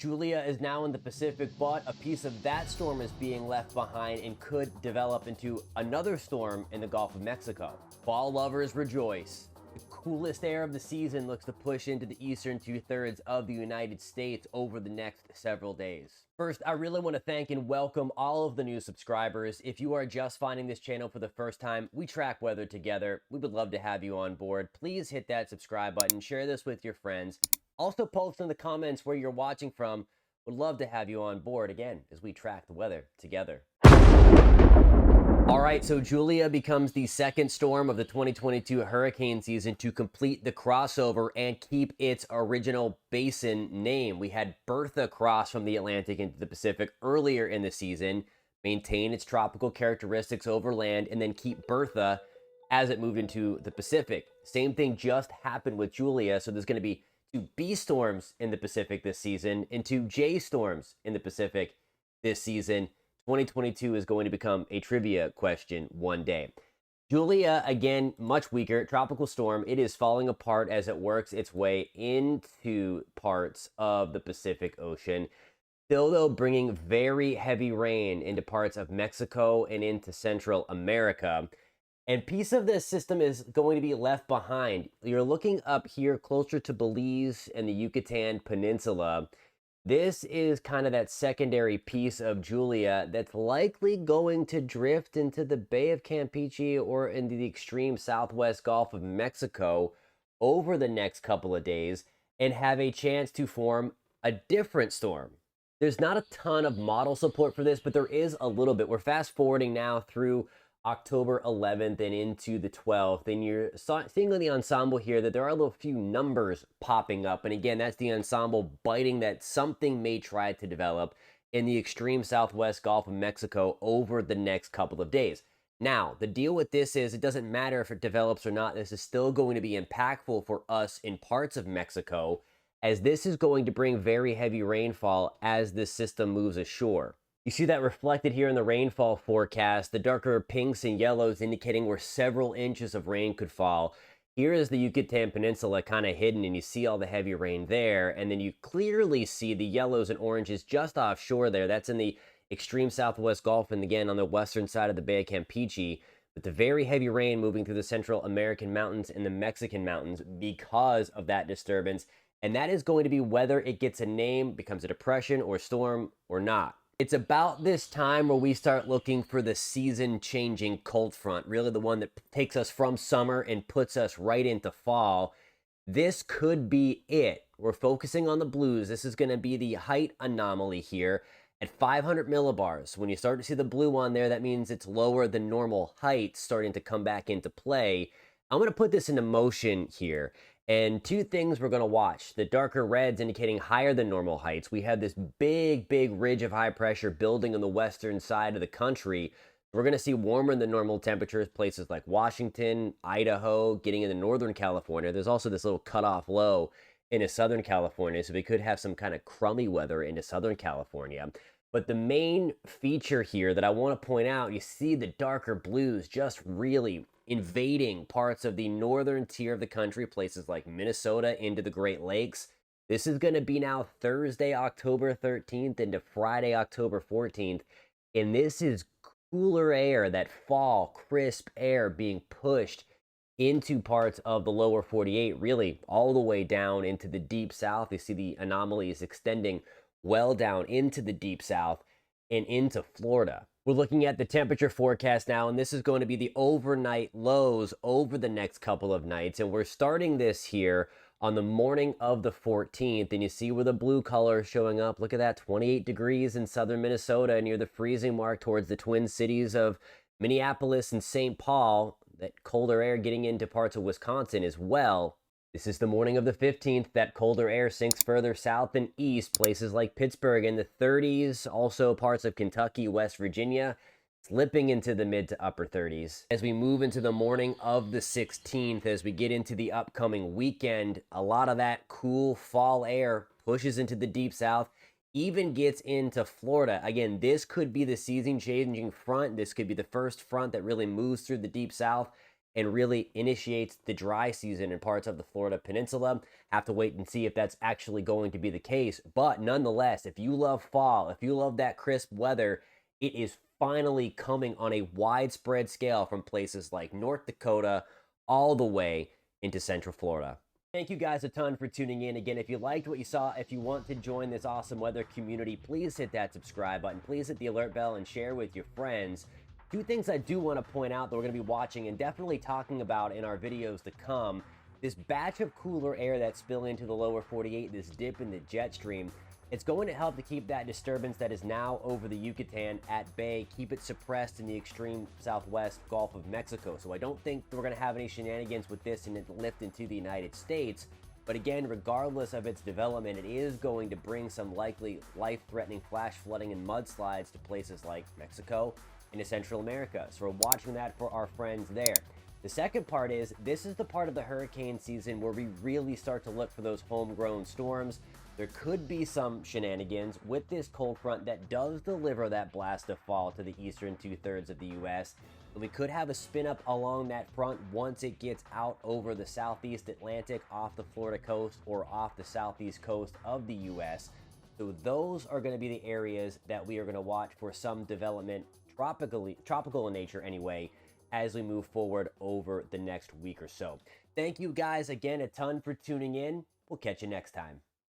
Julia is now in the Pacific, but a piece of that storm is being left behind and could develop into another storm in the Gulf of Mexico. Fall lovers rejoice. The coolest air of the season looks to push into the eastern two-thirds of the United States over the next several days. First, I really want to thank and welcome all of the new subscribers. If you are just finding this channel for the first time, we track weather together. We would love to have you on board. Please hit that subscribe button, share this with your friends. Also post in the comments where you're watching from. Would love to have you on board again as we track the weather together. All right, so Julia becomes the second storm of the 2022 hurricane season to complete the crossover and keep its original basin name. We had Bertha cross from the Atlantic into the Pacific earlier in the season, maintain its tropical characteristics over land, and then keep Bertha as it moved into the Pacific. Same thing just happened with Julia, so there's going to be 2 B storms in the Pacific this season and 2 J storms in the Pacific this season. 2022 is going to become a trivia question one day. Julia, again, much weaker. Tropical storm. It is falling apart as it works its way into parts of the Pacific Ocean. Still, though, bringing very heavy rain into parts of Mexico and into Central America. And piece of this system is going to be left behind. You're looking up here closer to Belize and the Yucatan Peninsula. This is kind of that secondary piece of Julia that's likely going to drift into the Bay of Campeche or into the extreme southwest Gulf of Mexico over the next couple of days and have a chance to form a different storm. There's not a ton of model support for this, but there is a little bit. We're fast forwarding now through October 11th and into the 12th, and you're seeing on the ensemble here that there are a little few numbers popping up, and again, that's the ensemble biting that something may try to develop in the extreme southwest Gulf of Mexico over the next couple of days. Now, the deal with this is it doesn't matter if it develops or not. This is still going to be impactful for us in parts of Mexico, as this is going to bring very heavy rainfall as this system moves ashore. You see that reflected here in the rainfall forecast, the darker pinks and yellows indicating where several inches of rain could fall. Here is the Yucatan Peninsula kind of hidden, and you see all the heavy rain there, and then you clearly see the yellows and oranges just offshore there. That's in the extreme southwest Gulf, and again on the western side of the Bay of Campeche, with the very heavy rain moving through the Central American mountains and the Mexican mountains because of that disturbance. And that is going to be whether it gets a name, becomes a depression or storm or not. It's about this time where we start looking for the season-changing cold front, really the one that takes us from summer and puts us right into fall. This could be it. We're focusing on the blues. This is going to be the height anomaly here at 500 millibars. When you start to see the blue on there, that means it's lower than normal height starting to come back into play. I'm going to put this into motion here. And 2 things we're going to watch. The darker reds indicating higher than normal heights. We have this big ridge of high pressure building on the western side of the country. We're going to see warmer than normal temperatures, places like Washington, Idaho, getting into Northern California. There's also this little cutoff low into Southern California, so we could have some kind of crummy weather into Southern California. But the main feature here that I want to point out, you see the darker blues just really invading parts of the northern tier of the country, places like Minnesota into the Great Lakes. This is going to be now Thursday, October 13th into Friday, October 14th. And this is cooler air, that fall, crisp air being pushed into parts of the lower 48, really all the way down into the deep south. You see the anomalies extending well down into the deep south and into Florida. We're looking at the temperature forecast now, and this is going to be the overnight lows over the next couple of nights. And we're starting this here on the morning of the 14th, and you see where the blue color is showing up. Look at that, 28 degrees in southern Minnesota near the freezing mark towards the twin cities of Minneapolis and St. Paul. That colder air getting into parts of Wisconsin as well. This is the morning of the 15th. That colder air sinks further south and east, places like Pittsburgh in the 30s, also parts of Kentucky, West Virginia, slipping into the mid to upper 30s. As we move into the morning of the 16th, as we get into the upcoming weekend, a lot of that cool fall air pushes into the deep south, even gets into Florida. Again, this could be the season-changing front. This could be the first front that really moves through the deep south and really initiates the dry season in parts of the Florida peninsula. Have to wait and see if that's actually going to be the case. But nonetheless, if you love fall, if you love that crisp weather, it is finally coming on a widespread scale from places like North Dakota all the way into Central Florida. Thank you guys a ton for tuning in. Again, if you liked what you saw, if you want to join this awesome weather community, please hit that subscribe button. Please hit the alert bell and share with your friends. Two things I do want to point out that we're going to be watching and definitely talking about in our videos to come. This batch of cooler air that's spilling into the lower 48, this dip in the jet stream, it's going to help to keep that disturbance that is now over the Yucatan at bay, keep it suppressed in the extreme southwest Gulf of Mexico. So I don't think we're going to have any shenanigans with this and it lift into the United States. But again, regardless of its development, it is going to bring some likely life-threatening flash flooding and mudslides to places like Mexico and to Central America. So we're watching that for our friends there. The second part is, this is the part of the hurricane season where we really start to look for those homegrown storms. There could be some shenanigans with this cold front that does deliver that blast of fall to the eastern two-thirds of the U.S. We could have a spin up along that front once it gets out over the southeast Atlantic off the Florida coast or off the southeast coast of the U.S. So those are going to be the areas that we are going to watch for some development, tropical in nature anyway, as we move forward over the next week or so. Thank you guys again a ton for tuning in. We'll catch you next time.